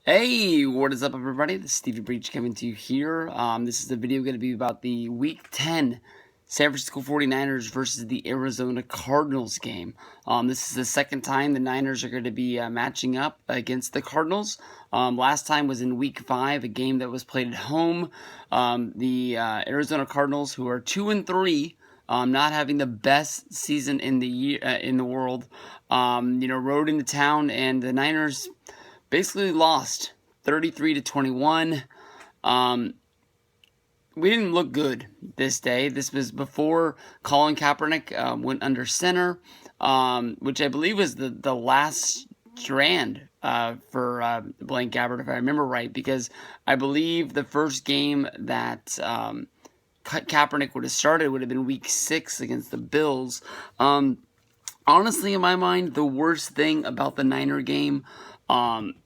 Hey, what is up, everybody? This is Stevie Breach coming to you here. This is the video going to be about the Week 10 San Francisco 49ers versus the Arizona Cardinals game. This is the second time the Niners are going to be matching up against the Cardinals. Last time was in Week 5, a game that was played at home. The Arizona Cardinals, who are 2-3, not having the best season in the year in the world, rode into town, and the Niners basically lost 33-21. We didn't look good this day. This was before Colin Kaepernick went under center, which I believe was the last strand for Blaine Gabbert, if I remember right, because I believe the first game that Kaepernick would have started would have been Week 6 against the Bills. Honestly, in my mind, the worst thing about the Niner game,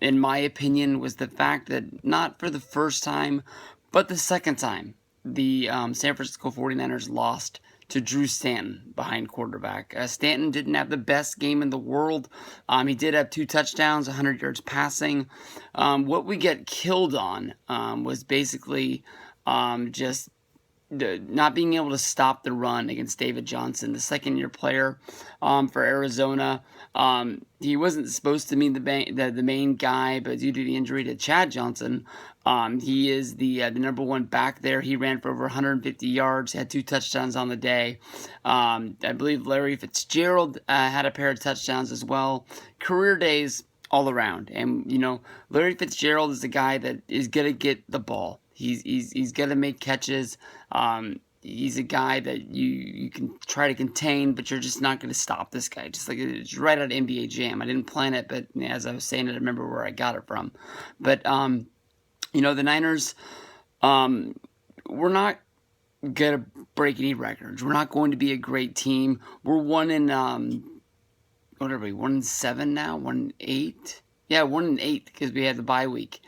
in my opinion, was the fact that not for the first time, but the second time, the San Francisco 49ers lost to Drew Stanton behind quarterback. Stanton didn't have the best game in the world. He did have 2 touchdowns, 100 yards passing. What we get killed on was basically just not being able to stop the run against David Johnson, the second-year player for Arizona. He wasn't supposed to be the main guy, but due to the injury to Chad Johnson, he is the number one back there. He ran for over 150 yards, had 2 touchdowns on the day. I believe Larry Fitzgerald had a pair of touchdowns as well. Career days all around. And, Larry Fitzgerald is the guy that is going to get the ball. He's going to make catches. He's a guy that you can try to contain, but you're just not going to stop this guy. Just like it's right out of NBA Jam. I didn't plan it, but as I was saying it, I remember where I got it from. But, the Niners, we're not going to break any records. We're not going to be a great team. We're 1-7 now? 1-8? Yeah, 1-8 because we had the bye week.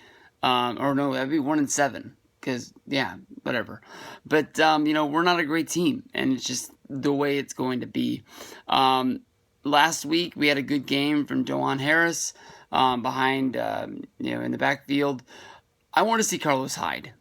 Or no, that'd be 1-7 because, yeah, whatever. But, we're not a great team, and it's just the way it's going to be. Last week, we had a good game from Dwan Harris behind, in the backfield. I want to see Carlos Hyde.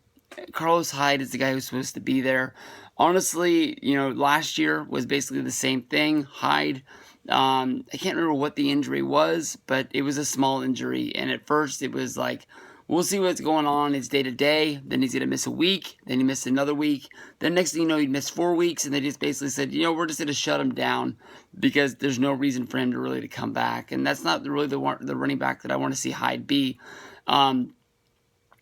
Carlos Hyde is the guy who's supposed to be there. Honestly, last year was basically the same thing. Hyde, I can't remember what the injury was, but it was a small injury. And at first it was like, we'll see what's going on. It's day to day. Then he's going to miss a week. Then he missed another week. Then next thing you know, he missed 4 weeks. And they just basically said, we're just going to shut him down because there's no reason for him to come back. And that's not really the running back that I want to see Hyde be.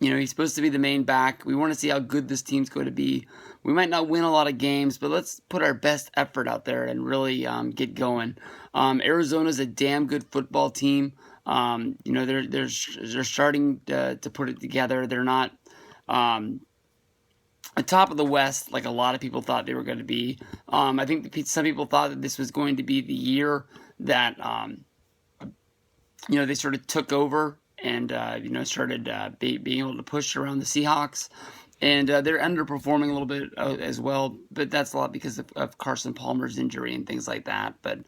He's supposed to be the main back. We want to see how good this team's going to be. We might not win a lot of games, but let's put our best effort out there and really get going. Arizona's a damn good football team. They're starting to put it together. They're not atop of the West like a lot of people thought they were going to be. I think some people thought that this was going to be the year that they sort of took over and started being able to push around the Seahawks. And they're underperforming a little bit as well, but that's a lot because of Carson Palmer's injury and things like that. But,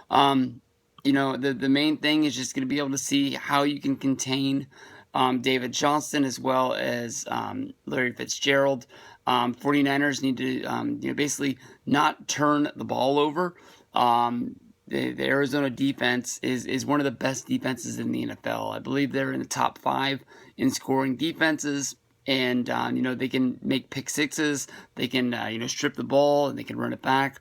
the main thing is just going to be able to see how you can contain David Johnson as well as Larry Fitzgerald. 49ers need to, basically not turn the ball over. The Arizona defense is one of the best defenses in the NFL. I believe they're in the top 5 in scoring defenses. And, they can make pick sixes. They can, strip the ball and they can run it back.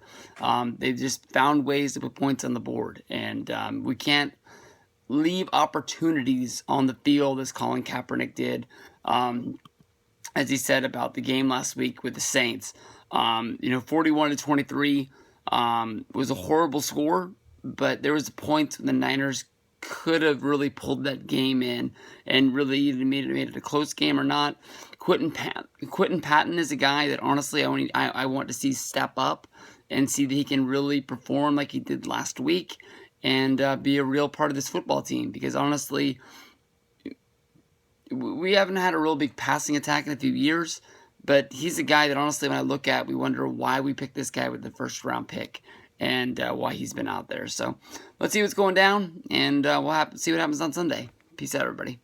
They've just found ways to put points on the board. And we can't leave opportunities on the field as Colin Kaepernick did. As he said about the game last week with the Saints. 41-23 was a horrible score. But there was a point when the Niners could have really pulled that game in and really either made it a close game or not. Quentin Patton is a guy that honestly I want to see step up and see that he can really perform like he did last week and be a real part of this football team, because honestly we haven't had a real big passing attack in a few years, but he's a guy that honestly when I look at, we wonder why we picked this guy with the first round pick and why he's been out there. So let's see what's going down, and we'll see what happens on Sunday. Peace out, everybody.